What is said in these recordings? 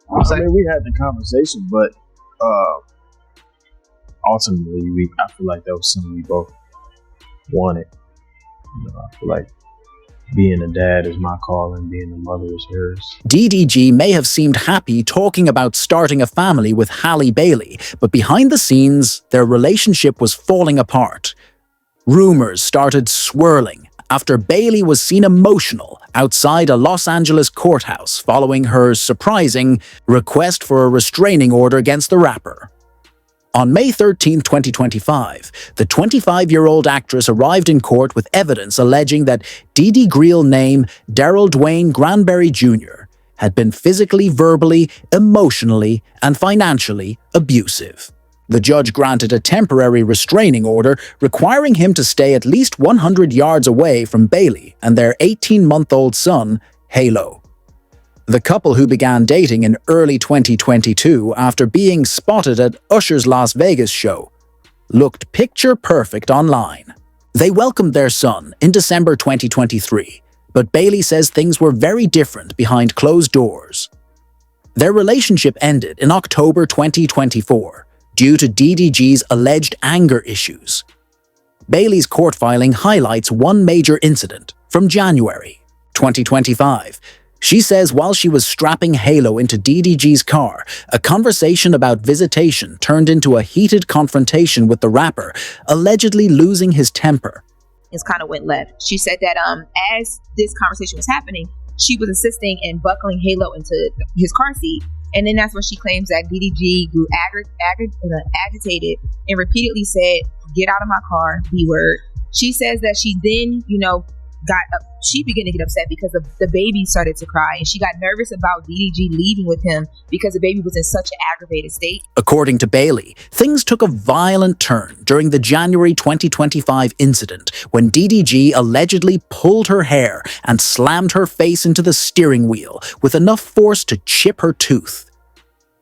I mean, we had the conversation, but ultimately, I feel like that was something we both wanted. I feel like being a dad is my call and being a mother is hers. DDG may have seemed happy talking about starting a family with Halle Bailey, but behind the scenes, their relationship was falling apart. Rumors started swirling after Bailey was seen emotional outside a Los Angeles courthouse following her surprising request for a restraining order against the rapper. On May 13, 2025, the 25-year-old actress arrived in court with evidence alleging that Dee Greel name Daryl Dwayne Granberry Jr. had been physically, verbally, emotionally, and financially abusive. The judge granted a temporary restraining order requiring him to stay at least 100 yards away from Bailey and their 18-month-old son, Halo. The couple, who began dating in early 2022 after being spotted at Usher's Las Vegas show, looked picture-perfect online. They welcomed their son in December 2023, but Bailey says things were very different behind closed doors. Their relationship ended in October 2024 due to DDG's alleged anger issues. Bailey's court filing highlights one major incident from January 2025. She says while she was strapping Halo into DDG's car, a conversation about visitation turned into a heated confrontation with the rapper, allegedly losing his temper. It kind of went left. She said that as this conversation was happening, she was assisting in buckling Halo into his car seat. And then that's when she claims that DDG grew agitated and repeatedly said, "Get out of my car, B-word." She says that she then, she began to get upset because the baby started to cry, and she got nervous about DDG leaving with him because the baby was in such an aggravated state. According to Bailey, things took a violent turn during the January 2025 incident when DDG allegedly pulled her hair and slammed her face into the steering wheel with enough force to chip her tooth.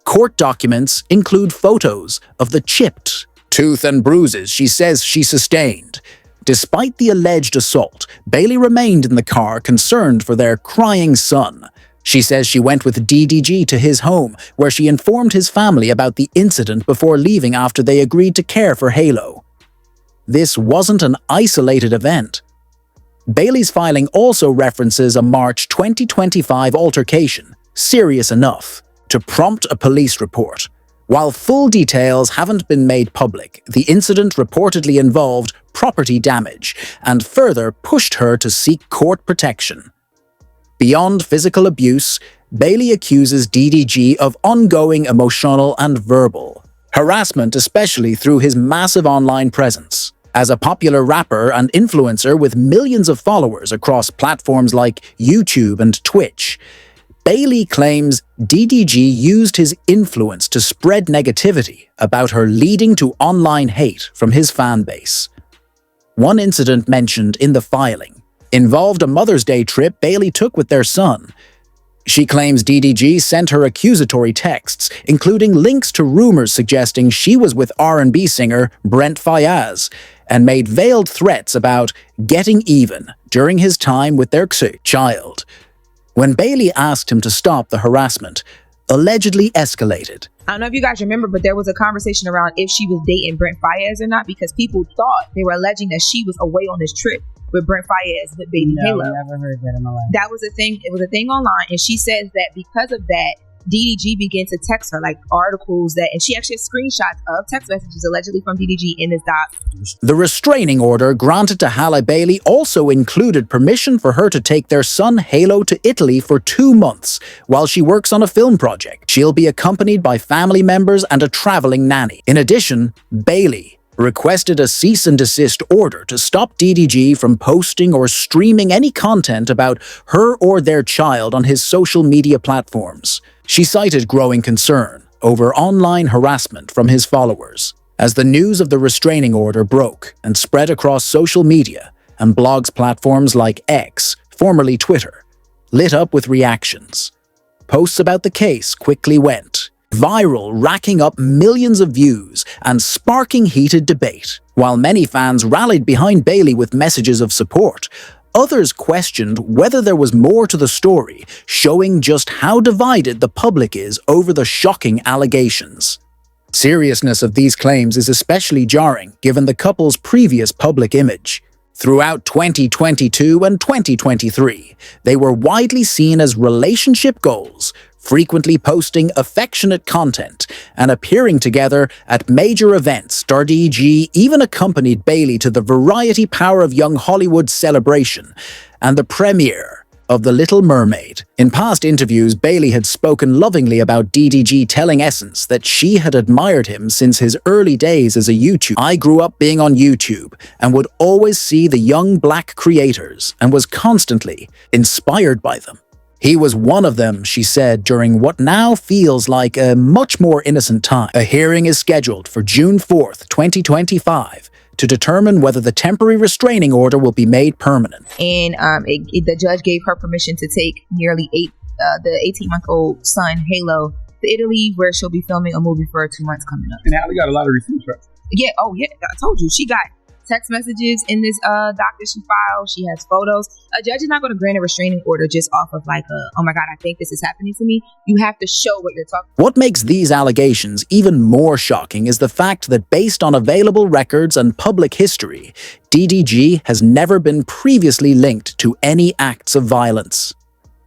Court documents include photos of the chipped tooth and bruises she says she sustained. Despite the alleged assault, Bailey remained in the car concerned for their crying son. She says she went with DDG to his home, where she informed his family about the incident before leaving after they agreed to care for Halo. This wasn't an isolated event. Bailey's filing also references a March 2025 altercation, serious enough to prompt a police report. While full details haven't been made public, the incident reportedly involved property damage and further pushed her to seek court protection. Beyond physical abuse, Bailey accuses DDG of ongoing emotional and verbal harassment, especially through his massive online presence. As a popular rapper and influencer with millions of followers across platforms like YouTube and Twitch, Bailey claims DDG used his influence to spread negativity about her, leading to online hate from his fan base. One incident mentioned in the filing involved a Mother's Day trip Bailey took with their son. She claims DDG sent her accusatory texts, including links to rumors suggesting she was with R&B singer Brent Faiyaz, and made veiled threats about getting even during his time with their child. When Bailey asked him to stop, the harassment allegedly escalated. I don't know if you guys remember, but there was a conversation around if she was dating Brent Faiyaz or not, because people thought they were alleging that she was away on this trip with Brent Faiyaz with baby Halo. Never heard that in my life. That was a thing. It was a thing online, and she says that because of that, DDG began to text her like articles and she actually has screenshots of text messages allegedly from DDG in this doc. The restraining order granted to Halle Bailey also included permission for her to take their son Halo to Italy for 2 months while she works on a film project. She'll be accompanied by family members and a traveling nanny. In addition, Bailey requested a cease and desist order to stop DDG from posting or streaming any content about her or their child on his social media platforms. She cited growing concern over online harassment from his followers. As the news of the restraining order broke and spread across social media and blogs platforms like X, formerly Twitter, lit up with reactions. Posts about the case quickly went viral, racking up millions of views and sparking heated debate. While many fans rallied behind Bailey with messages of support, Others questioned whether there was more to the story, showing just how divided the public is over the shocking allegations. Seriousness of these claims is especially jarring given the couple's previous public image. Throughout 2022 and 2023, they were widely seen as relationship goals, frequently posting affectionate content and appearing together at major events. DDG even accompanied Bailey to the Variety Power of Young Hollywood celebration and the premiere of The Little Mermaid. In past interviews, Bailey had spoken lovingly about DDG, telling Essence that she had admired him since his early days as a YouTuber. "I grew up being on YouTube and would always see the young black creators and was constantly inspired by them. He was one of them," she said during what now feels like a much more innocent time. A hearing is scheduled for June 4th, 2025, to determine whether the temporary restraining order will be made permanent. And the judge gave her permission to take the 18-month-old son, Halo, to Italy, where she'll be filming a movie for 2 months coming up. And Halle got a lot of receipts, right? Yeah, I told you. She got text messages in this docket she filed. She has photos. A judge is not going to grant a restraining order just off of like oh my God, I think this is happening to me. You have to show what you're talking about. What makes these allegations even more shocking is the fact that based on available records and public history, DDG has never been previously linked to any acts of violence.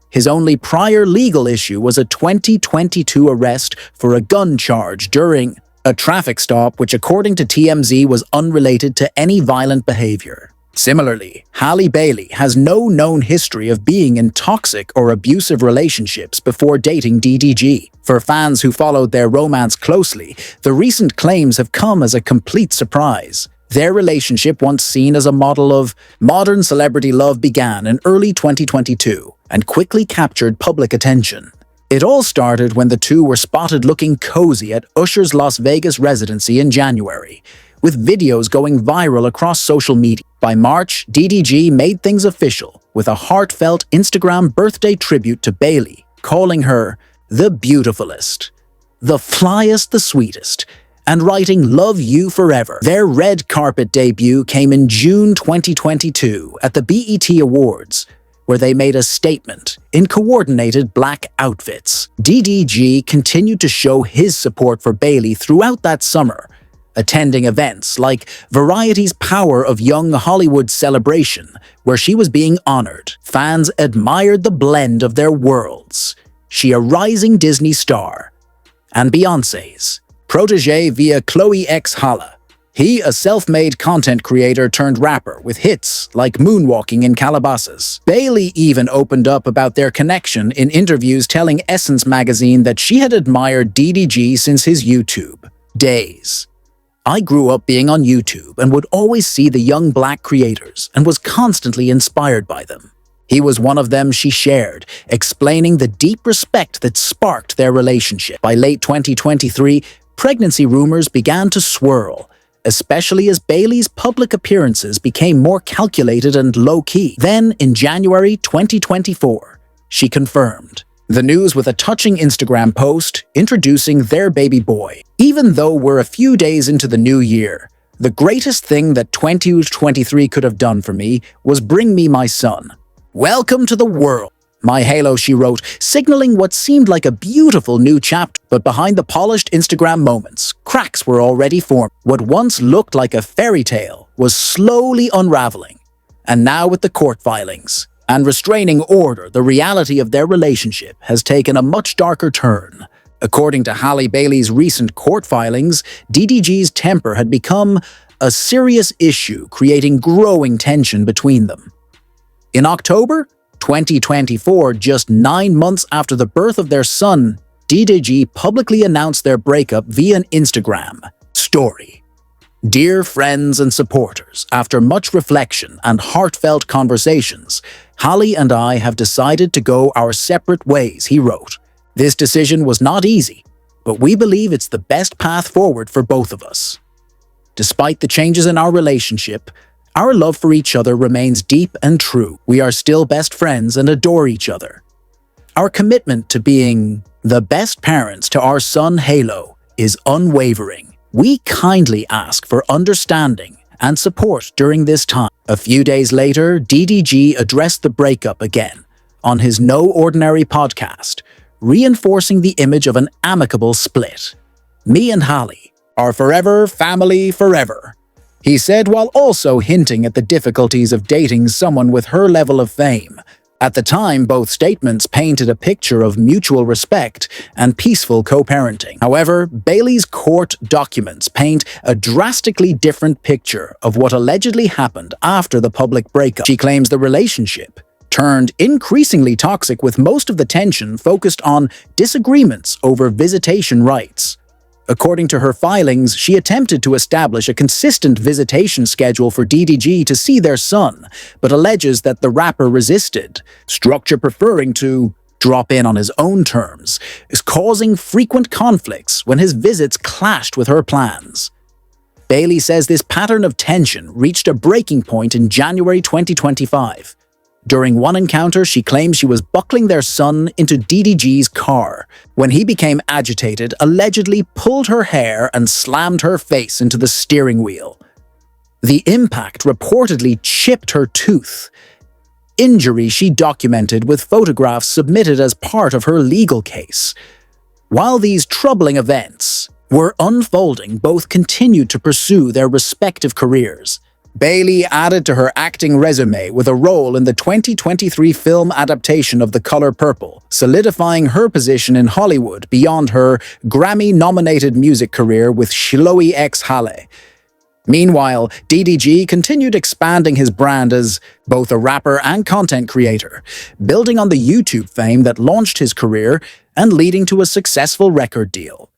His only prior legal issue was a 2022 arrest for a gun charge during a traffic stop, which according to TMZ was unrelated to any violent behavior. Similarly, Halle Bailey has no known history of being in toxic or abusive relationships before dating DDG. For fans who followed their romance closely, the recent claims have come as a complete surprise. Their relationship, once seen as a model of modern celebrity love, began in early 2022 and quickly captured public attention. It all started when the two were spotted looking cozy at Usher's Las Vegas residency in January, with videos going viral across social media. By March, DDG made things official with a heartfelt Instagram birthday tribute to Bailey, calling her the beautifulest, the flyest, the sweetest, and writing "Love You Forever." Their red carpet debut came in June 2022 at the BET Awards, where they made a statement in coordinated black outfits. DDG continued to show his support for Bailey throughout that summer, attending events like Variety's Power of Young Hollywood celebration, where she was being honored. Fans admired the blend of their worlds, she a rising Disney star, and Beyoncé's protege via Chloe X Halle. He, a self-made content creator turned rapper with hits like Moonwalking in Calabasas. Bailey even opened up about their connection in interviews, telling Essence magazine that she had admired DDG since his YouTube days. "I grew up being on YouTube and would always see the young black creators and was constantly inspired by them. He was one of them," she shared, explaining the deep respect that sparked their relationship. By late 2023, pregnancy rumors began to swirl, especially as Bailey's public appearances became more calculated and low-key. Then, in January 2024, she confirmed the news with a touching Instagram post introducing their baby boy. "Even though we're a few days into the new year, the greatest thing that 2023 could have done for me was bring me my son. Welcome to the world, my Halo," she wrote, signaling what seemed like a beautiful new chapter. But behind the polished Instagram moments, cracks were already formed. What once looked like a fairy tale was slowly unraveling. And now, with the court filings and restraining order, the reality of their relationship has taken a much darker turn. According to Halle Bailey's recent court filings, DDG's temper had become a serious issue, creating growing tension between them. In October 2024, just 9 months after the birth of their son, DDG publicly announced their breakup via an Instagram story. "Dear friends and supporters, after much reflection and heartfelt conversations, Halle and I have decided to go our separate ways," he wrote. "This decision was not easy, but we believe it's the best path forward for both of us. Despite the changes in our relationship, our love for each other remains deep and true. We are still best friends and adore each other. Our commitment to being the best parents to our son Halo is unwavering. We kindly ask for understanding and support during this time." A few days later, DDG addressed the breakup again on his No Ordinary podcast, reinforcing the image of an amicable split. "Me and Halle are forever family forever," he said, while also hinting at the difficulties of dating someone with her level of fame. At the time, both statements painted a picture of mutual respect and peaceful co-parenting. However, Bailey's court documents paint a drastically different picture of what allegedly happened after the public breakup. She claims the relationship turned increasingly toxic, with most of the tension focused on disagreements over visitation rights. According to her filings, she attempted to establish a consistent visitation schedule for DDG to see their son, but alleges that the rapper resisted, Structure preferring to drop in on his own terms, is causing frequent conflicts when his visits clashed with her plans. Bailey says this pattern of tension reached a breaking point in January 2025. During one encounter, she claims she was buckling their son into DDG's car. When he became agitated, allegedly pulled her hair and slammed her face into the steering wheel. The impact reportedly chipped her tooth. Injury she documented with photographs submitted as part of her legal case. While these troubling events were unfolding, both continued to pursue their respective careers. Bailey added to her acting resume with a role in the 2023 film adaptation of The Color Purple, solidifying her position in Hollywood beyond her Grammy-nominated music career with Shloe x Halle. Meanwhile, DDG continued expanding his brand as both a rapper and content creator, building on the YouTube fame that launched his career and leading to a successful record deal.